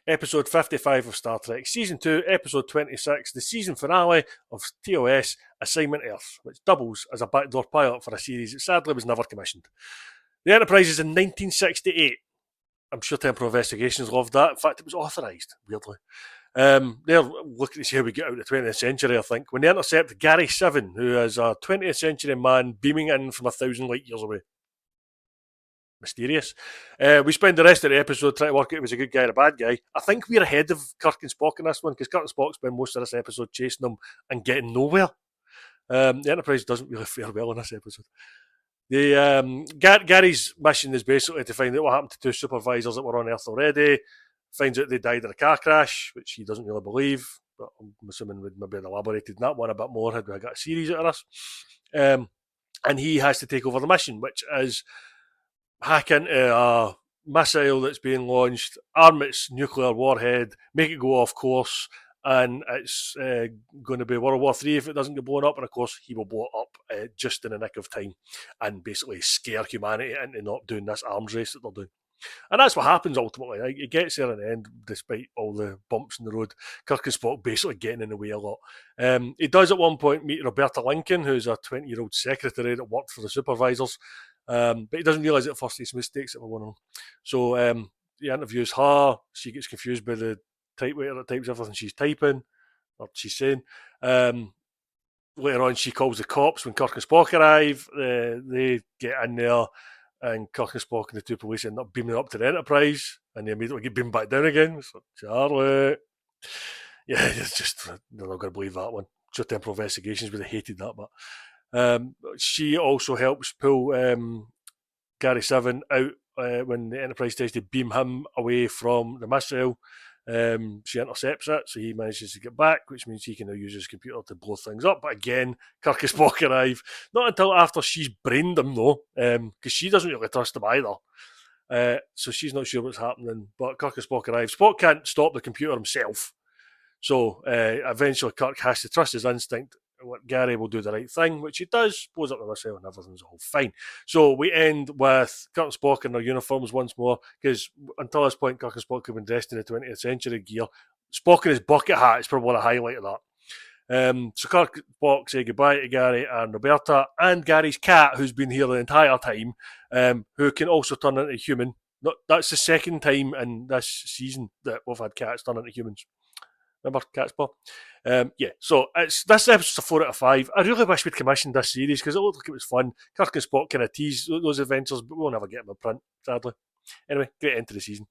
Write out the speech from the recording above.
episode 55 of Star Trek Season 2, episode 26, the season finale of TOS Assignment Earth, which doubles as a backdoor pilot for a series that sadly was never commissioned. The Enterprise is in 1968. I'm sure Temporal Investigations loved that. In fact, it was authorised, weirdly. They're looking to see how we get out of the 20th century, I think, when they intercept Gary 7, who is a 20th century man beaming in from 1,000 light years away. Mysterious. We spend the rest of the episode trying to work out if he's a good guy or a bad guy. I think we're ahead of Kirk and Spock in this one, because Kirk and Spock spend most of this episode chasing them and getting nowhere. The Enterprise doesn't really fare well in this episode. Gary's mission is basically to find out what happened to two supervisors that were on Earth already. Finds out they died in a car crash, which he doesn't really believe, but I'm assuming we'd maybe elaborated that one a bit more had we got a series out of this. And he has to take over the mission, which is hack into a missile that's being launched, arm its nuclear warhead, make it go off course, and it's going to be World War III if it doesn't get blown up. And of course, he will blow it up just in the nick of time and basically scare humanity into not doing this arms race that they're doing. And that's what happens ultimately. He gets there in the end, despite all the bumps in the road. Kirk and Spock basically getting in the way a lot. He does at one point meet Roberta Lincoln, who's a 20-year-old secretary that worked for the supervisors. But he doesn't realise at first his mistakes that were one of them. So he interviews her. She gets confused by the typewriter that types everything she's typing, or she's saying. Later on, she calls the cops when Kirk and Spock arrive. They get in there, and Kirk and Spock and the two police end up beaming up to the Enterprise, and they immediately get beamed back down again. So, Charlie. Yeah, it's just, they're not going to believe that one. Sure, Temporal Investigations would have hated that, but she also helps pull Gary 7 out when the Enterprise tries to beam him away from the missile. She intercepts it, so he manages to get back, which means he can now use his computer to blow things up. But again, Kirk and Spock arrive. Not until after she's brained him, though, because she doesn't really trust him either. So she's not sure what's happening. But Kirk and Spock arrive. Spock can't stop the computer himself. So eventually Kirk has to trust his instinct. Gary will do the right thing, which he does, blows up the missile and everything's all fine. So we end with Kirk and Spock in their uniforms once more, because until this point Kirk and Spock have been dressed in the 20th century gear. Spock in his bucket hat is probably a highlight of that. So Kirk and Spock say goodbye to Gary and Roberta, and Gary's cat, who's been here the entire time, who can also turn into a human. That's the second time in this season that we've had cats turn into humans. Remember Cat's Paw? So this episode's a 4 out of 5. I really wish we'd commissioned this series because it looked like it was fun. Kirk and Spock kind of tease those adventures, but we'll never get them in print, sadly. Anyway, great end to the season.